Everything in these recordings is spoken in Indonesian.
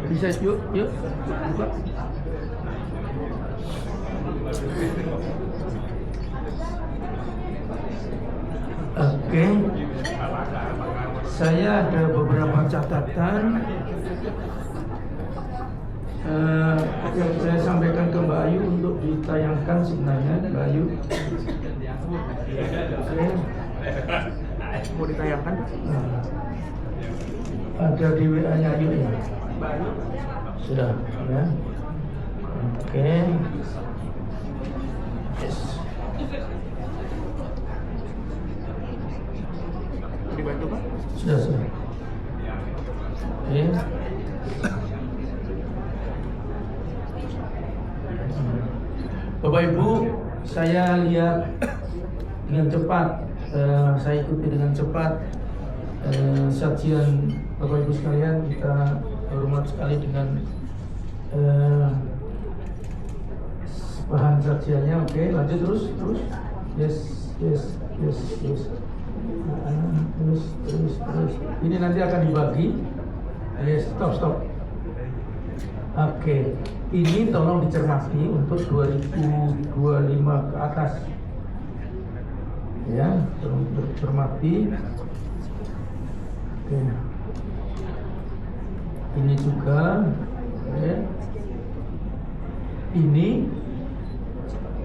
Bisa yuk buka. Oke, saya ada beberapa catatan yang saya sampaikan ke Mbak Ayu untuk ditayangkan sebenarnya, Mbak Ayu. Oke. Mau ditayangkan? Ada di WA-nya Ayu ya? Sudah ya. Oke. Yes. Dibantu Pak? Sudah. Oke. Bapak Ibu, saya lihat dengan cepat, saya ikuti dengan cepat sajian Bapak Ibu sekalian. Kita hormat sekali dengan bahan sajiannya. Oke, lanjut terus. Yes. Terus. Ini nanti akan dibagi. Yes, stop. Oke, ini tolong dicermati untuk 2025 ke atas. Ya, tolong dicermati. Oke. Ini juga. Oke. Ini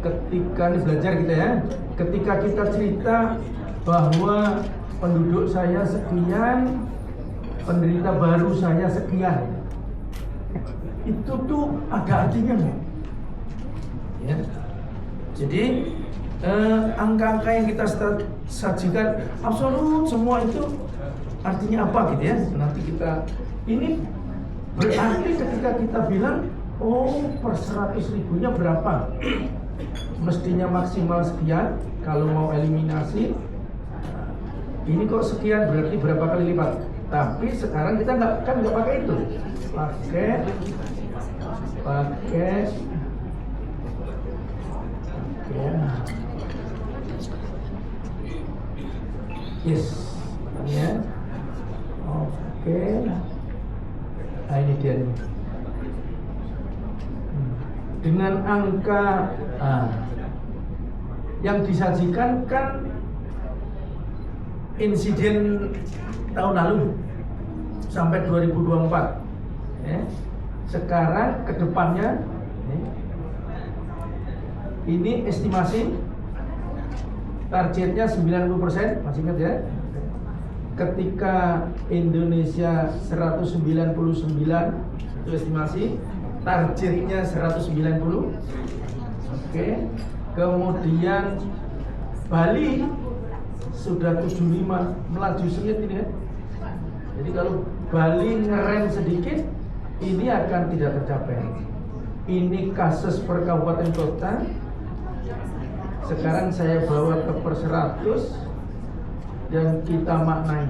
ketika belajar kita ya, ketika kita cerita bahwa penduduk saya sekian, penderita baru saya sekian, itu tuh ada artinya nggak? Ya. Jadi angka-angka yang kita sajikan absolut semua itu artinya apa gitu ya? Nanti kita ini berarti ketika kita bilang per 100.000-nya berapa? Mestinya maksimal sekian. Kalau mau eliminasi, ini kok sekian, berarti berapa kali lipat? Tapi sekarang kita nggak pakai itu. Pakai yes ya. Oke. Nah, ini dia nih. Dengan angka yang disajikan kan insiden tahun lalu sampai 2024 ya. Sekarang ke depannya ini estimasi targetnya 90%, masih ingat ya? Ketika Indonesia 199 itu estimasi, targetnya 190. Oke. Kemudian Bali sudah 75, melaju sengit ini ya. Jadi kalau Bali ngerem sedikit, ini akan tidak tercapai. Ini kasus per kabupaten kota. Sekarang saya bawa ke per 100 dan kita maknai.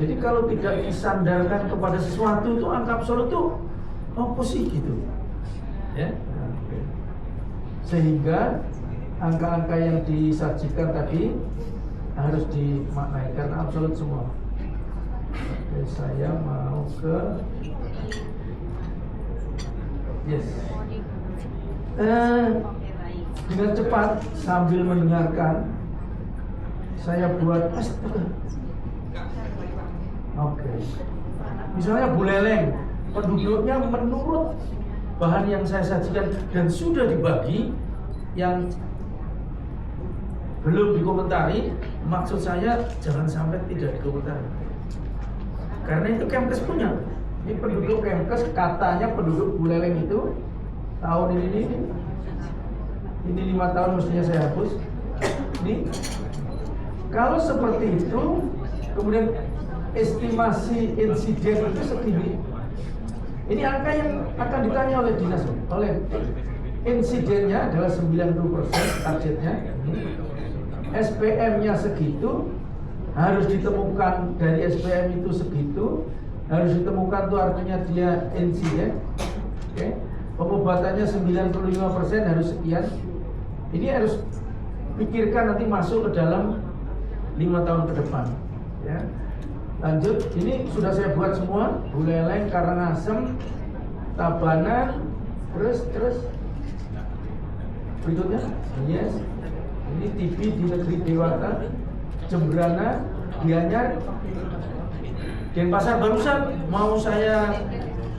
Jadi kalau tidak disandarkan kepada sesuatu itu angka absolut itu apa sih gitu, ya. Sehingga angka-angka yang disajikan tadi harus dimaknai karena absolut semua. Oke, saya mau ke yes. Dengan cepat sambil mendengarkan saya buat Oke. Misalnya Buleleng, penduduknya menurut bahan yang saya sajikan dan sudah dibagi, yang belum dikomentari, maksud saya jangan sampai tidak dikomentari. Karena itu Kemkes punya. Ini penduduk Kemkes, katanya penduduk Buleleng itu tahun ini 5 tahun mestinya saya hapus. Ini kalau seperti itu, kemudian estimasi insiden itu segini. Ini angka yang akan ditanya oleh dinas, oleh insidennya adalah 90% targetnya. SPM-nya segitu, harus ditemukan dari SPM itu segitu, harus ditemukan tuh artinya dia insiden. Oke. Pengobatannya 95% harus sekian. Ini harus pikirkan nanti masuk ke dalam 5 tahun ke depan. Ya. Lanjut, ini sudah saya buat semua. Buleleng, Karangasem, Tabanan, terus berikutnya, yes. Ini TV di Negeri Dewata, Jembrana, Gianyar, Denpasar. Barusan mau saya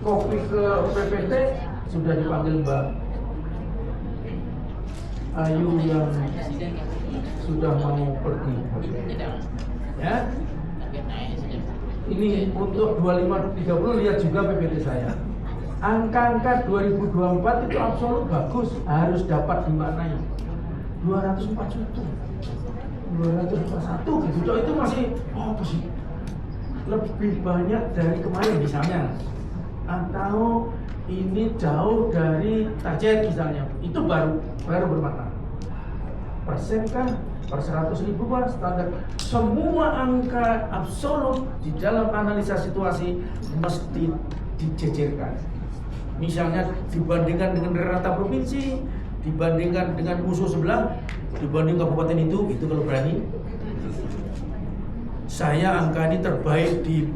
kopi ke PPT, sudah dipanggil Mbak Ayu yang sudah mau pergi. Ya. Ini untuk 25-30 lihat juga PPT saya. Angka-angka 2024 itu absolut bagus, harus dapat dimaknai. 204 juta, 241 gitu. Itu masih apa sih? Lebih banyak dari kemarin misalnya. Atau ini jauh dari target misalnya. Itu baru bermakna. Persen kah? Per 100.000 Pak, standar. Semua angka absolut di dalam analisa situasi mesti dijejerkan. Misalnya dibandingkan dengan rata provinsi, dibandingkan dengan musuh sebelah, dibanding kabupaten itu kalau berani. Saya angka ini terbaik di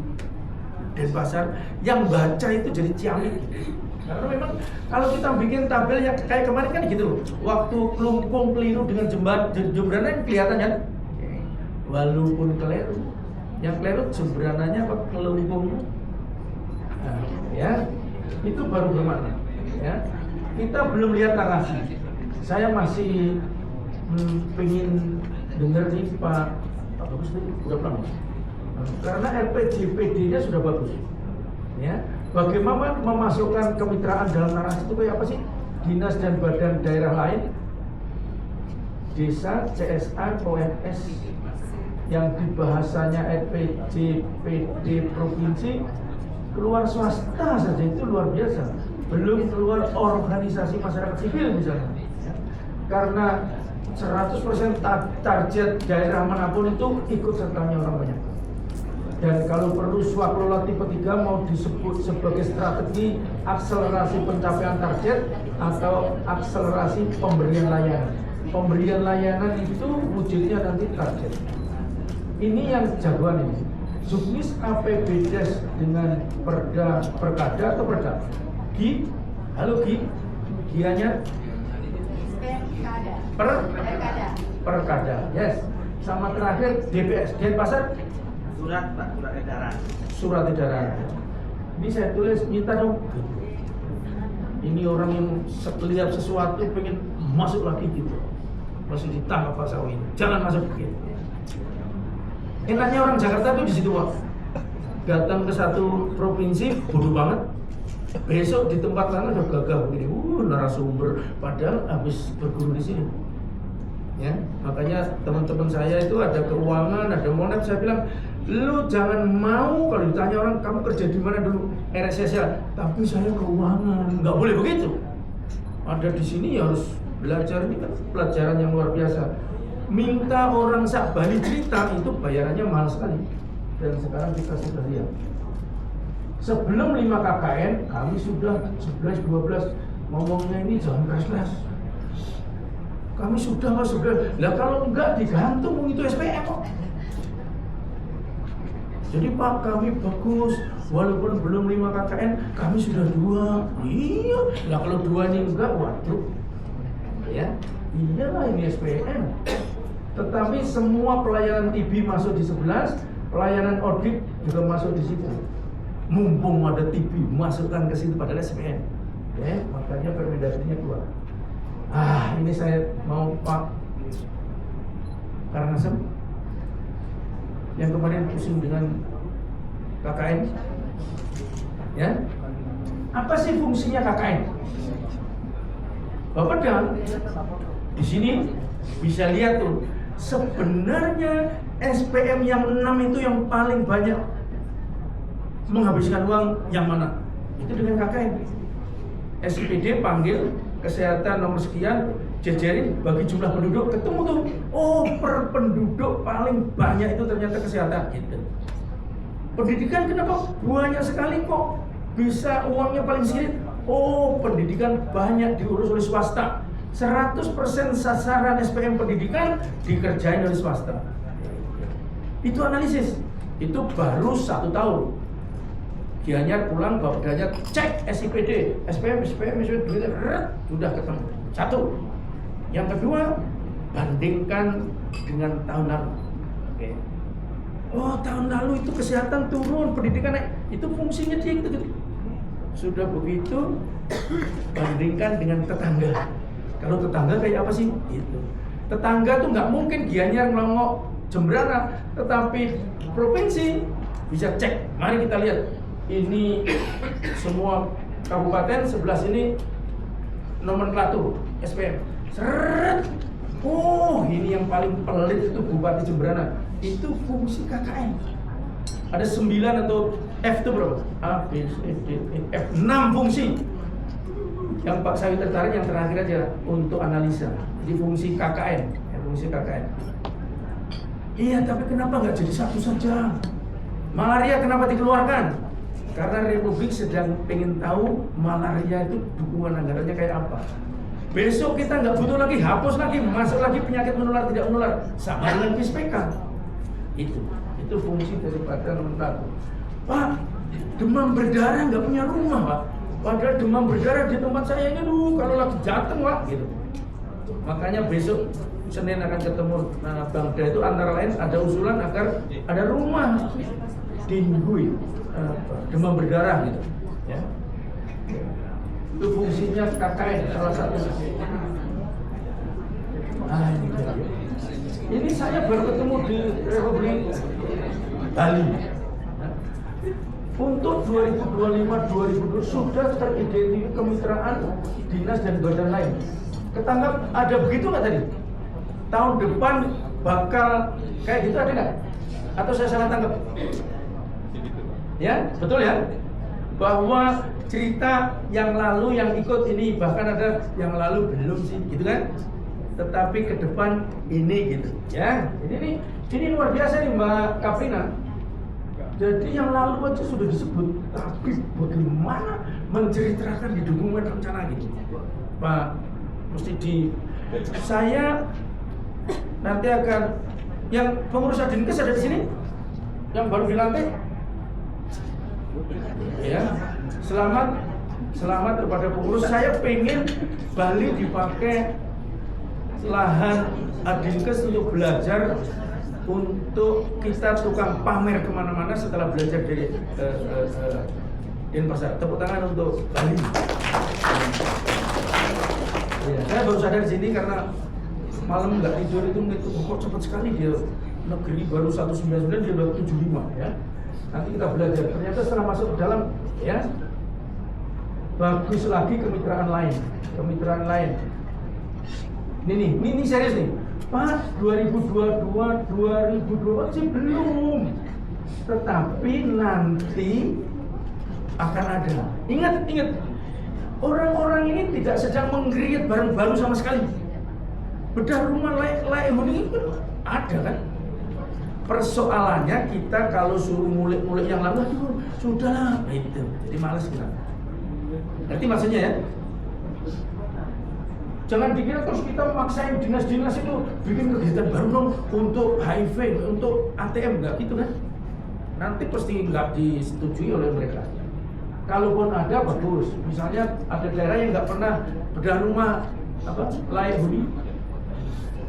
Denpasar, yang baca itu jadi ciamik. Karena memang kalau kita bikin tabel yang kayak kemarin kan gitu, waktu Klumpung keliru dengan Jembrana kelihatan kan? Walaupun keliru, yang keliru Jembrananya apa Klumpungnya? Nah, ya, itu baru bermakna. Ya, kita belum lihat narasi. Saya masih pengen dengar nih Pak Bagus nih, udah pulang. Karena RPJPD-nya sudah bagus. Ya. Bagaimana memasukkan kemitraan dalam narasi itu kayak apa sih? Dinas dan badan daerah lain, desa, CSR, OMS, yang di bahasanya RPJPD provinsi, keluar swasta saja itu luar biasa. Belum keluar organisasi masyarakat sipil misalnya. Karena 100% target daerah manapun itu ikut sertanya orang banyak. Dan kalau perlu swaklola tipe 3 mau disebut sebagai strategi akselerasi pencapaian target atau akselerasi pemberian layanan. Pemberian layanan itu wujudnya nanti target. Ini yang jagoan ini. Juknis APBDes dengan perkada atau perda? Gi? Halo Gi? Gianya? Perkada. Yes. Sama terakhir DPS, Denpasar? Surat edaran. Surat edaran. Ini saya tulis minta dong. Ini orang yang lihat sesuatu pengen masuk lagi gitu, masih ditangkap Pak Sawi. Jangan masuk begitu. Enaknya orang Jakarta tuh di situ Pak. Datang ke satu provinsi bodoh banget. Besok di tempat lain udah gagah begini. Narasumber. Padahal habis berguru di sini. Ya, makanya teman-teman saya itu ada keuangan, ada monet. Saya bilang, lu jangan mau kalau ditanya orang kamu kerja di mana dulu, RSSA, tapi saya keuangan. Nggak boleh begitu. Ada di sini ya harus belajar, ini kan pelajaran yang luar biasa. Minta orang sak Bali cerita itu bayarannya mahal sekali. Dan sekarang kita sudah lihat. Sebelum 5 KKN kami sudah 11-12 ngomongnya ini jangan keras-keras. Kami sudah masuk. Lah kalau enggak digantung itu SPM kok. Jadi Pak kami bagus, walaupun belum 5 KKN, kami sudah 2. Iya, lah kalau 2 ini enggak, waduh. Ya, iyalah ini SPM. Tetapi semua pelayanan TB masuk di 11, pelayanan audit juga masuk di situ. Mumpung ada TB, masukkan ke situ padahal SPM. Ya, makanya permendagrinya keluar. Ini saya mau Pak Karangasem yang kemarin pusing dengan KKN. Ya, apa sih fungsinya KKN? Bapak dan di sini bisa lihat tuh, sebenarnya SPM yang 6 itu yang paling banyak menghabiskan uang yang mana? Itu dengan KKN. SPD panggil kesehatan nomor sekian, jejerin bagi jumlah penduduk, ketemu tuh, oh per penduduk paling banyak itu ternyata kesehatan gitu. Pendidikan kenapa banyak sekali kok bisa uangnya paling sedikit? Oh pendidikan banyak diurus oleh swasta. 100% sasaran SPM pendidikan dikerjain oleh swasta. Itu analisis. itu baru 1 tahun. Gianyar pulang, bapaknya cek SIPD, SPM, duitnya sudah ketemu. 1. Yang kedua, bandingkan dengan tahun lalu. Oke. Oh, tahun lalu itu kesehatan turun, pendidikan naik. Itu fungsinya dia gitu. Sudah begitu, bandingkan dengan tetangga. Kalau tetangga kayak apa sih? Itu. Tetangga tuh nggak mungkin Gianyar melongok Jembrana, tetapi provinsi bisa cek. Mari kita lihat. Ini semua kabupaten, 11 ini nomenklatur SPM. Seret. Oh, ini yang paling pelit itu Bupati Jembrana. Itu fungsi KKN. Ada 9 atau F itu berapa? A, B, C, D, E, F. 6 fungsi. Yang Pak Sawi tertarik yang terakhir aja untuk analisa. Jadi fungsi KKN. Fungsi KKN. Iya, tapi kenapa nggak jadi 1 saja? Malaria kenapa dikeluarkan? Karena Republik sedang pengen tahu malaria itu dukungan anggarannya kayak apa. Besok kita nggak butuh lagi, hapus lagi, masuk lagi penyakit menular tidak menular, sama dengan PSPK. Itu fungsi daripada nomenklatur. Pak, demam berdarah nggak punya rumah, Pak. Padahal demam berdarah di tempat saya ini kalau lagi jatuh, Pak, gitu. Makanya besok Senin akan ketemu Bangda itu antara lain ada usulan agar ada rumah di Ngui. Demam berdarah gitu, ya. Itu fungsinya KKN salah satu. Ini saya baru ketemu di Republik Bali. Untuk 2025-2020 sudah teridentifikasi kemitraan dinas dan badan lain. Ketangkap ada begitu nggak tadi? Tahun depan bakal kayak gitu ada nggak? Atau saya salah tangkap? Ya, betul ya? Bahwa cerita yang lalu yang ikut ini, bahkan ada yang lalu belum sih, gitu kan? Tetapi ke depan ini gitu, ya. Ini luar biasa nih Mbak Kaprina. Jadi yang lalu aja sudah disebut, tapi bagaimana menceritakan di dokumen rencana gitu, Pak? Mesti saya nanti akan yang pengurus Adinkes ada di sini, yang baru dilantik. Ya, selamat kepada pengurus. Saya pengen Bali dipakai lahan Adinkes untuk belajar, untuk kita tukang pamer kemana-mana setelah belajar dari Denpasar. Tepuk tangan untuk Bali. Ya, saya baru sadar di sini karena malam nggak tidur itu kok cepat sekali dia negeri baru 199 dia baru 75 ya. Nanti kita belajar. Ternyata setelah masuk ke dalam, ya, bagus lagi kemitraan lain. Ini serius nih. Pak, 2022 sih belum. Tetapi nanti akan ada. Ingat. Orang-orang ini tidak sedang meng-create barang baru sama sekali. Bedah rumah layak huni itu ada kan? Persoalannya kita kalau suruh mulik-mulik yang lalu, sudahlah, itu. Jadi malas kita. Nanti maksudnya ya, jangan dikira terus kita maksain dinas-dinas itu bikin kegiatan baru dong untuk HIV, untuk ATM, nggak gitu kan? Nanti pasti nggak disetujui oleh mereka. Kalaupun ada bagus, misalnya ada daerah yang nggak pernah bedah rumah layak huni,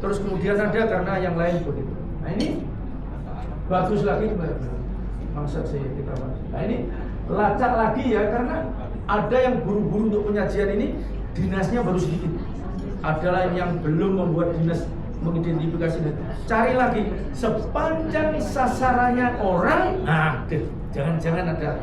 terus kemudian ada karena yang lain begitu. Nah ini bagus lagi masa sih kita bahas. Nah ini lacak lagi ya, karena ada yang buru-buru untuk penyajian ini, dinasnya baru sedikit. Ada lain yang belum membuat dinas mengidentifikasi. Cari lagi sepanjang sasarannya orang. Nah, jangan-jangan ada.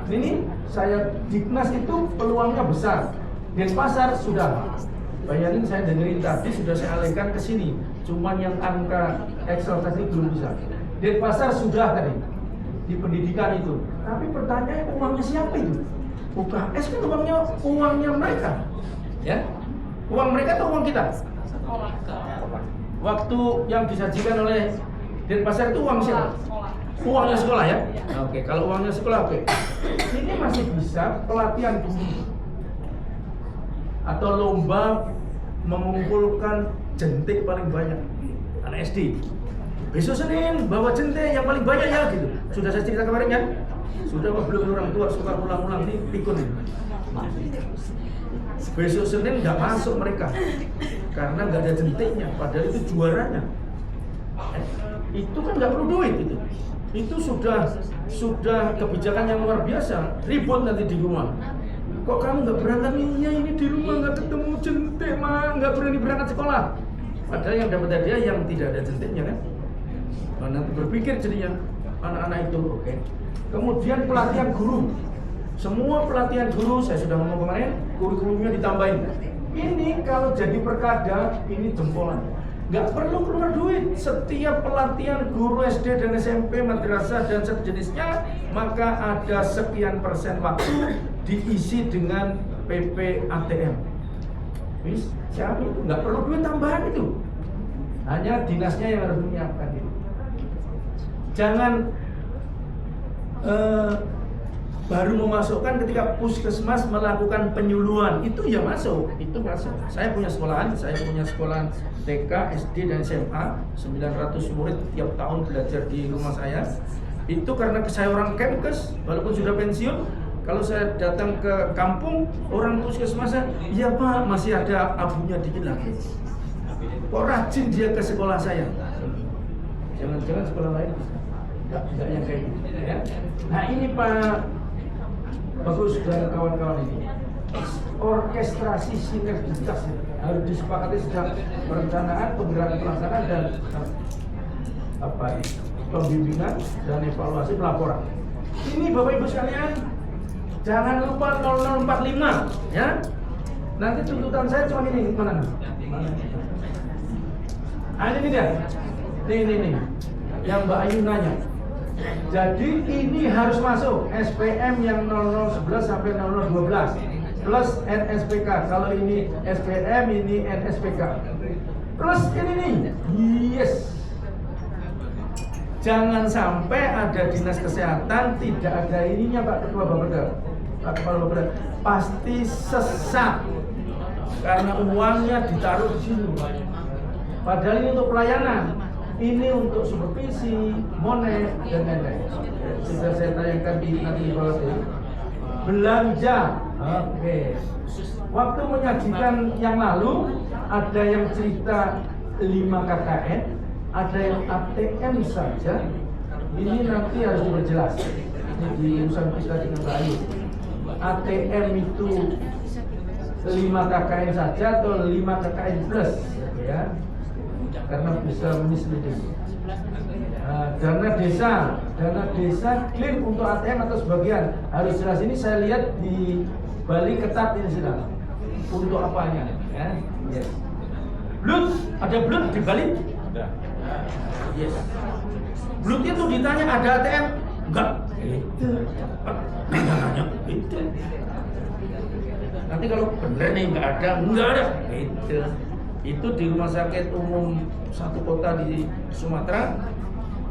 Ini saya Diknas itu peluangnya besar. Denpasar sudah. Bayangin saya dengerin tadi sudah saya alihkan ke sini. Cuman yang angka Excel tadi belum bisa. Denpasar sudah tadi di pendidikan itu. Tapi pertanyaan uangnya siapa itu? UKS kan uangnya mereka. Ya. Uang mereka atau uang kita? Waktu yang disajikan oleh Denpasar itu uang siapa? Uangnya sekolah ya? Oke, kalau uangnya sekolah oke. Ini masih bisa pelatihan guru atau lomba mengumpulkan jentik paling banyak anak SD. besok Senin bawa jente yang paling banyak ya gitu. Sudah saya cerita kemarin kan? Sudah apa belum? Orang tua suka ulang-ulang nih pikun ini. Besok Senin nggak masuk mereka karena nggak ada jentiknya, padahal itu juaranya. Itu kan nggak perlu duit itu sudah kebijakan yang luar biasa. Ribut nanti di rumah. Kok kamu nggak berangkat nih? Ya ini di rumah nggak ketemu jentik mah, nggak berani berangkat sekolah. Padahal yang dapat hadiah yang tidak ada jentiknya kan. Nah, nanti berpikir jadinya anak-anak itu, oke. Kemudian pelatihan guru. Semua pelatihan guru saya sudah ngomong kemarin, kurikulumnya ditambahin. Ini kalau jadi perkada, ini jempolan. Nggak perlu keluar duit. Setiap pelatihan guru SD dan SMP, madrasah dan sejenisnya, maka ada sekian persen waktu diisi dengan PP ATM. Siapa itu? Nggak perlu duit tambahan itu. Hanya dinasnya yang harus menyiapkan itu. Jangan baru memasukkan ketika puskesmas melakukan penyuluhan, itu ya masuk, itu masuk. Saya punya sekolahan TK, SD dan SMA, 900 murid tiap tahun belajar di rumah saya. Itu karena saya orang Kemkes, walaupun sudah pensiun, kalau saya datang ke kampung, orang puskesmasnya, iya Pak, masih ada abunya dikit lagi. Kok rajin dia ke sekolah saya? Jangan-jangan sekolah lain tidak yang kayak gitu ya. Nah ini Pak Bagus dan kawan-kawan ini, orkestrasi sinergitas harus disepakati sejak perencanaan, penggerak pelaksanaan dan pembimbingan dan evaluasi pelaporan. Ini Bapak Ibu sekalian, jangan lupa 0045 ya. Nanti tuntutan saya cuma ini, mana? Ini dia. Nih. Yang Mbak Ayu nanya. Jadi ini harus masuk SPM yang 0011 sampai 0012 plus NSPK. Kalau ini SPM, ini NSPK. Plus ini nih. Yes. Jangan sampai ada dinas kesehatan tidak ada ininya Pak Ketua Bapeda. Pak Kepala Bapeda pasti sesat karena uangnya ditaruh di sini. Padahal ini untuk pelayanan. Ini untuk supervisi, monet, dan lain-lain. Sudah saya tayangkan di nanti belanja. Oke. Waktu menyajikan yang lalu, ada yang cerita 5 KKN, ada yang ATM saja. Ini nanti harus diperjelas. Ini di urusan kita dengan Mbak Ayu. ATM itu 5 KKN saja atau 5 KKN plus, ya? Karena bisa misleading. Dana desa clear untuk ATM atau sebagian harus jelas. Ini saya lihat di Bali ketat ini sudah untuk apanya ya. Yes. Blut, ada blut di Bali? Ada. Yes. Blut itu ditanya ada ATM? Enggak. Itu. Nanya itu. Nanti kalau benar nih enggak ada. Itu di rumah sakit umum satu kota di Sumatera,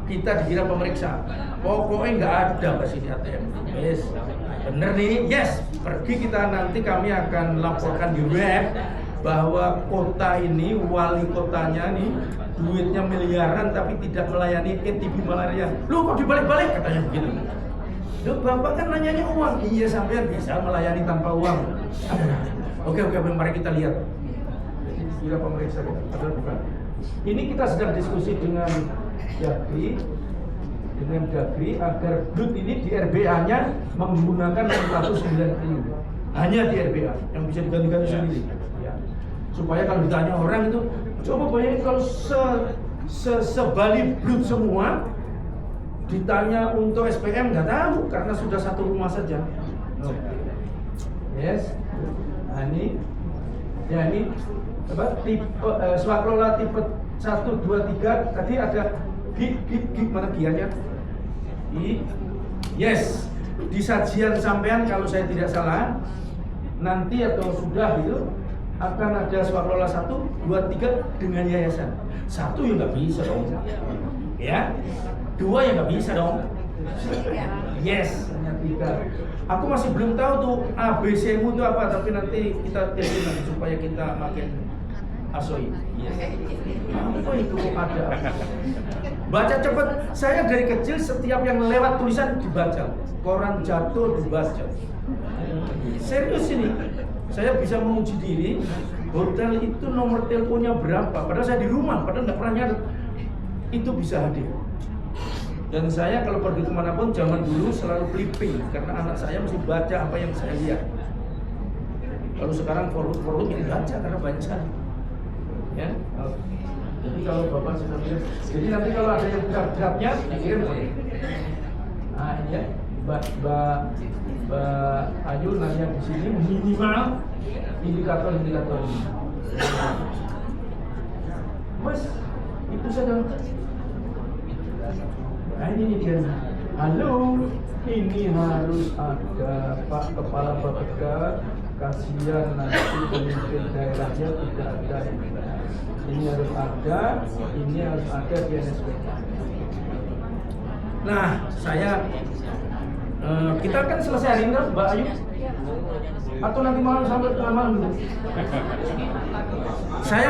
kita dikira pemeriksa. Pokoknya nggak ada ke sini ATM. Yes, bener nih. Yes, pergi kita nanti kami akan laporkan di web bahwa kota ini wali kotanya nih duitnya miliaran tapi tidak melayani TB malaria. Lu kok dibalik-balik katanya begitu. Lu bapak kan nanyanya uang. Iya sampean bisa melayani tanpa uang. Oke, mari kita lihat. Bila pemeriksa kita, padahal bukan. Ini kita sedang diskusi dengan Dagri agar blut ini di RBA-nya menggunakan nomenklatur 9 triliun. Hanya di RBA yang bisa diganti-ganti sendiri. Ya. Supaya kalau ditanya orang itu, coba bayangin kalau sebalik blut semua, ditanya untuk SPM nggak tahu karena sudah satu rumah saja. Yes. Nah ini, ya ini tipe swaklola tipe 1, 2, 3 tadi ada gig mana gianya? Yes, di sajian sampean kalau saya tidak salah nanti atau sudah gitu akan ada swaklola 1, 2, 3 dengan yayasan. 1 ya nggak bisa dong, ya 2 ya nggak bisa dong. Yes, hanya 3. Aku masih belum tahu tuh ABC-mu itu apa, tapi nanti kita testing supaya kita makin asoi. Yes. Apa itu ada? Baca cepat. Saya dari kecil setiap yang lewat tulisan dibaca. Koran jatuh dibaca. Serius ini. Saya bisa menguji diri. Hotel itu nomor teleponnya berapa? Padahal saya di rumah, padahal nggak pernah nyatet. Itu bisa hadir. Dan saya kalau pergi kemanapun zaman dulu selalu clipping karena anak saya mesti baca apa yang saya lihat. Kalau sekarang forward ini baca karena banyak sekali. Ya. Jadi kalau Bapak sudah lihat, jadi nanti kalau ada yang draft-draftnya dikirim ke saya. Nah ini ya, Mbak Ayu nanya di sini minimal indikator-indikator ini. Mas, itu saja. Nah ini nih dia. Halo, ini harus ada Pak Kepala Bapeda. Kasihan nanti pemimpin daerahnya tidak ada. Ini harus ada, ini harus ada di NSPK. Nah, kita kan selesai hari ini, Mbak Ayu? Atau nanti malam sampai tengah malam? Saya